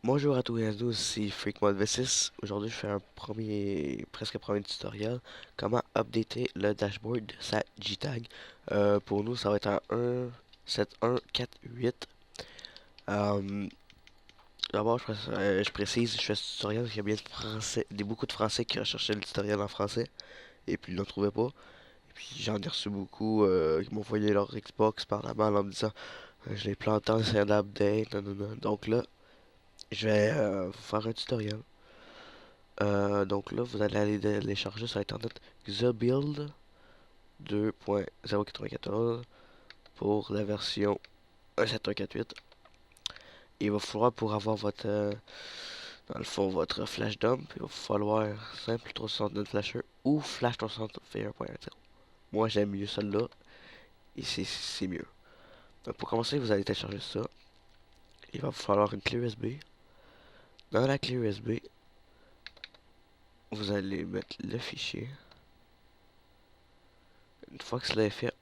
Bonjour à tous et à tous, c'est Freak Mode V6. Aujourd'hui, je fais un presque premier tutoriel. Comment updater le dashboard de sa JTAG. Pour nous, ça va être un 1.7.1.4.8. Euh, D'abord, je précise, je fais ce tutoriel parce qu'il y a bien de français, beaucoup de Français qui recherchaient le tutoriel en français et puis ils ne le trouvaient pas. Et puis j'en ai reçu beaucoup qui m'ont envoyé leur Xbox par la malle en me disant je l'ai planté en c'est un update, nanana. Donc là, je vais vous faire un tutoriel. Donc là, vous allez aller télécharger sur internet Xabuild 2.094 pour la version 1.7.1.4.8. Il va falloir pour avoir votre, dans le fond, votre flash dump, il va falloir simple 369 flasher ou flash 361.0. Moi, j'aime mieux celle-là et c'est mieux. Donc pour commencer, vous allez télécharger ça. Il va vous falloir une clé USB. Dans la clé USB, vous allez mettre le fichier. Une fois que cela est fait,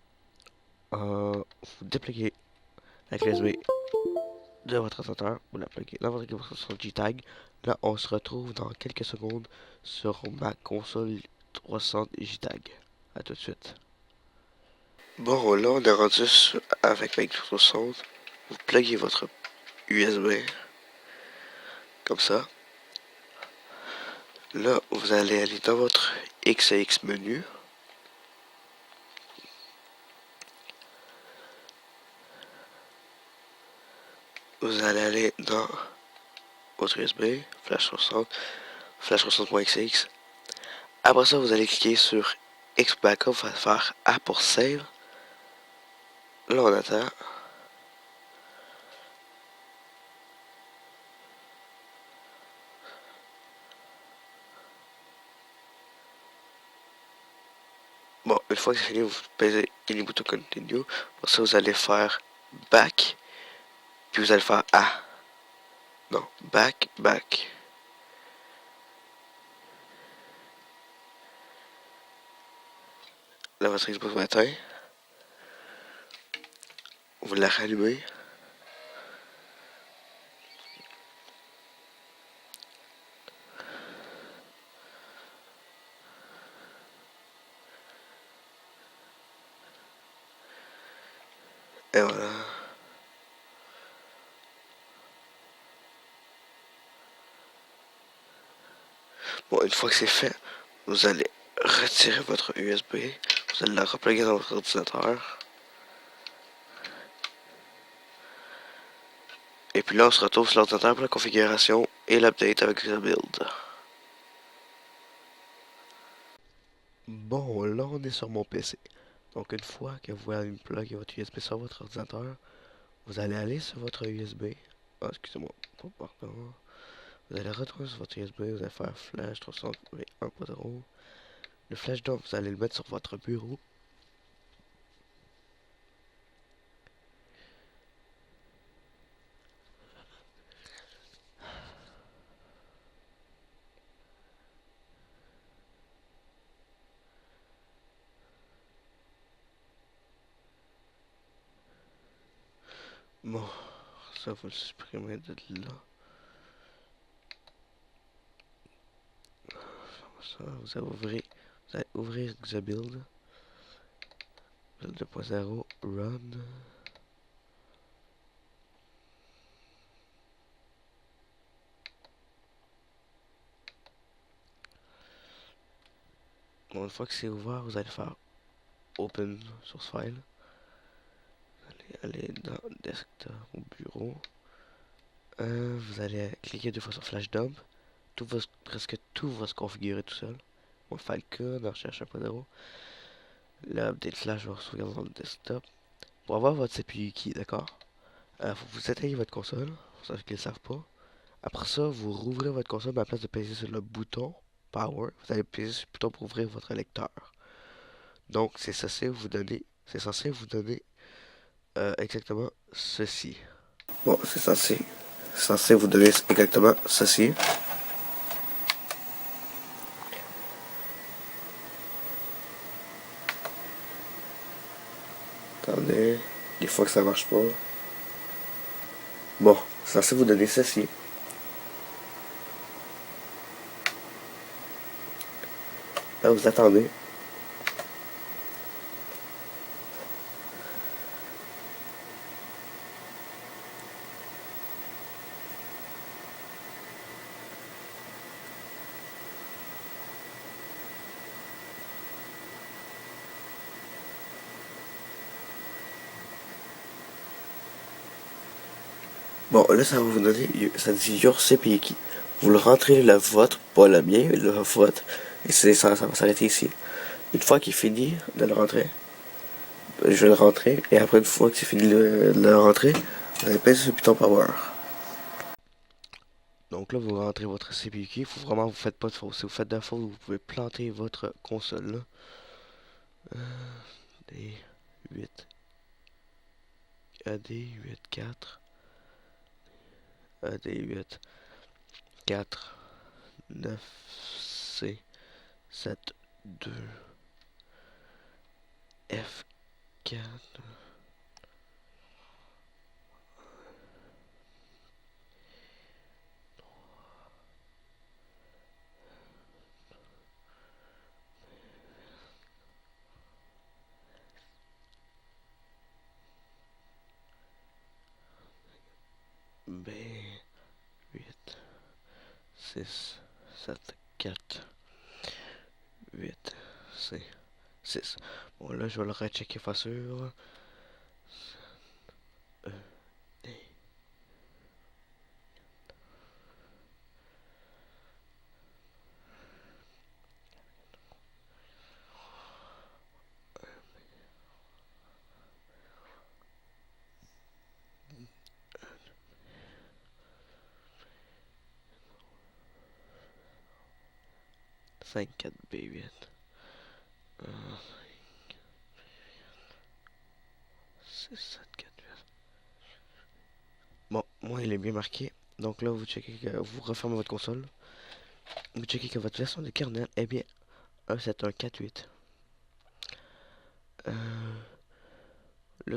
vous dépluguez la clé USB de votre ordinateur, vous la pluguez dans votre application JTAG. Là, on se retrouve dans quelques secondes sur ma console 300 JTAG. A tout de suite. Bon, là, on est rendu avec ma 360. Vous pluguez votre USB comme ça. Là, vous allez aller dans votre XX menu. Vous allez aller dans votre USB, flash 60, flash 60.xx. Après ça, vous allez cliquer sur X Backup, va faire A pour save. Là, on attend. Bon, une fois que c'est fini, vous pèsez Any bouton Continue. Pour ça, vous allez faire Back. Puis vous allez faire A. Non, Back, Back. Là, votre Xbox va éteindre. Vous la rallumez. Et voilà. Bon, une fois que c'est fait, vous allez retirer votre USB. Vous allez la repluguer dans votre ordinateur. Et puis là, on se retrouve sur l'ordinateur pour la configuration et l'update avec le build. Bon, là, on est sur mon PC. Donc, une fois que vous avez plugé votre USB sur votre ordinateur, vous allez aller sur votre USB. Ah, excusez-moi, pardon. Vous allez retourner sur votre USB, vous allez faire flash 361.0. Le flash dump, vous allez le mettre sur votre bureau. Bon, ça, vous le supprimez de là. Ça, vous allez ouvrir Xabuild. Build 2.0, Run. Bon, une fois que c'est ouvert, vous allez faire Open Source File. Vous allez aller dans Desktop ou Bureau. Vous allez cliquer deux fois sur Flash Dump. Presque tout va se configurer tout seul. On fait le cas dans Recherche 1.0. L'update Flash va se regarder dans le desktop. Pour avoir votre CPU key, d'accord? Faut que vous éteignez votre console, pour ceux qui ne le savent pas. Après ça, vous rouvrez votre console, mais à la place de peser sur le bouton Power, vous allez peser sur le bouton pour ouvrir votre lecteur. Donc, c'est censé vous donner exactement ceci. Bon, c'est censé vous donner exactement ceci. Attendez, des fois que ça marche pas. Bon, c'est censé vous donner ceci. Là, vous attendez. Bon, là, ça va vous donner, ça dit Your CPI. Vous le rentrez la vôtre, pas la mienne, mais la vôtre. Et ça va s'arrêter ici. Une fois qu'il finit de le rentrer, je vais le rentrer. Et après, une fois que c'est fini de le rentrer, vous allez passer sur le bouton Power. Donc là, vous rentrez votre CPU key. Faut vraiment, vous faites pas de faute. Si vous faites de la faute, vous pouvez planter votre console là. D8, AD8, 4, AD8, 4, 9, C, 7, 2, F4. B, 8, 6, 7, 4, 8, C, 6. Bon, là, je vais le rechecker pas sûr. E, D. 5, 4, B8. 6, 7, 4, 8. Bon, moi, il est bien marqué. Donc là, vous checkez que vous refermez votre console. Vous checkez que votre version de kernel est bien 17148. Là,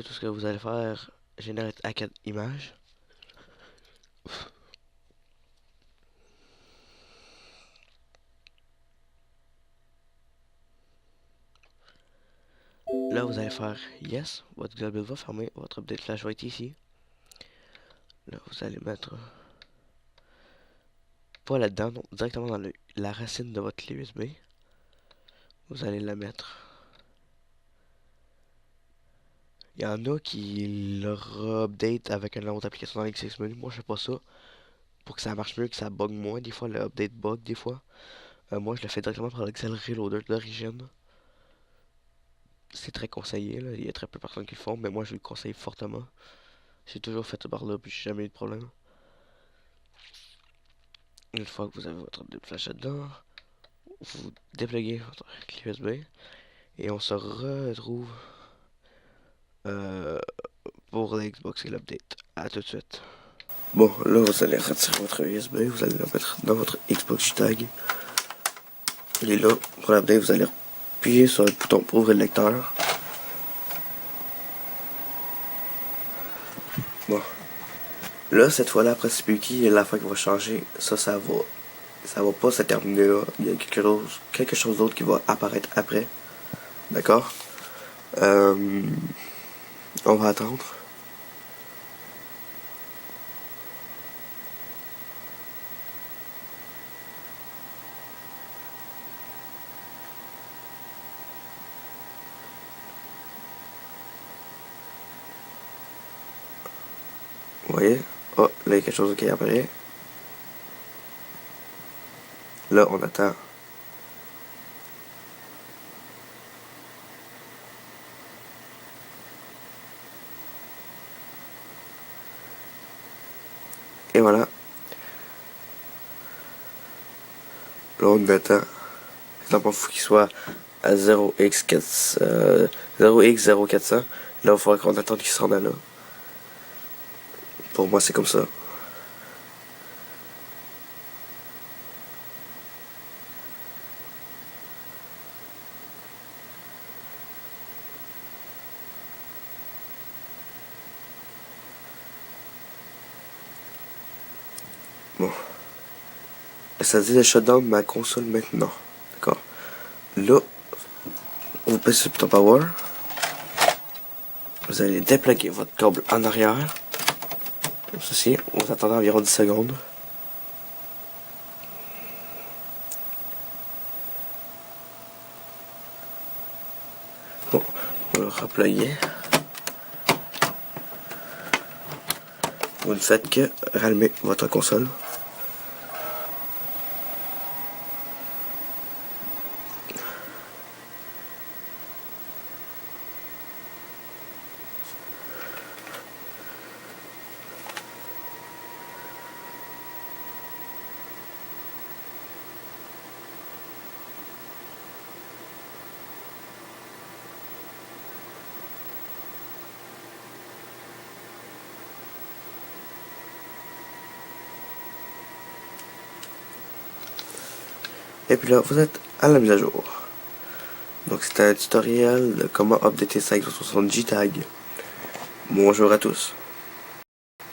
tout ce que vous allez faire, générer à 4 images. Là, vous allez faire yes, votre global va fermer, votre update flash va être ici. Là, vous allez mettre pas là-dedans, non, directement dans la racine de votre clé USB. Vous allez la mettre. Il y en a qui leur update avec une autre application dans l'X6 menu. Moi, je fais pas ça. Pour que ça marche mieux, que ça bug moins. Des fois, le update bug, des fois. Moi, je le fais directement par l'Excel Reloader d'origine. C'est très conseillé, là. Il y a très peu de personnes qui le font, mais moi, je le conseille fortement. J'ai toujours fait ça par là, puis j'ai jamais eu de problème. Une fois que vous avez votre update flash dedans, vous dépluguez votre clé USB et on se retrouve euh, pour l'Xbox et l'update. À tout de suite. Bon, là, vous allez retirer votre USB, vous allez le mettre dans votre Xbox tag. Il est là. Pour l'update, vous allez appuyer sur le bouton pour ouvrir le lecteur. Bon. Là, cette fois-là, après CPUKey, la fois qu'il va changer, ça va pas se terminer là. Il y a quelque chose d'autre qui va apparaître après. D'accord? On va attendre. Vous voyez? Oh, là, il y a quelque chose qui apparaît. Là, on attend. Et voilà. Là, on attend. Exemple, il faut qu'il soit à 0x0400. Là, il va falloir qu'on attende qu'il se rende là. Pour moi, c'est comme ça. Bon. Ça dit de shutdown ma console maintenant. D'accord. Là, vous passez sur le bouton Power. Vous allez dépluguer votre câble en arrière. Comme ceci. Vous attendez environ 10 secondes. Bon, on va le repluguer. Vous ne faites que rallumer votre console. Et puis là, vous êtes à la mise à jour. Donc c'était un tutoriel de comment updater 560 JTAG. Bonjour à tous.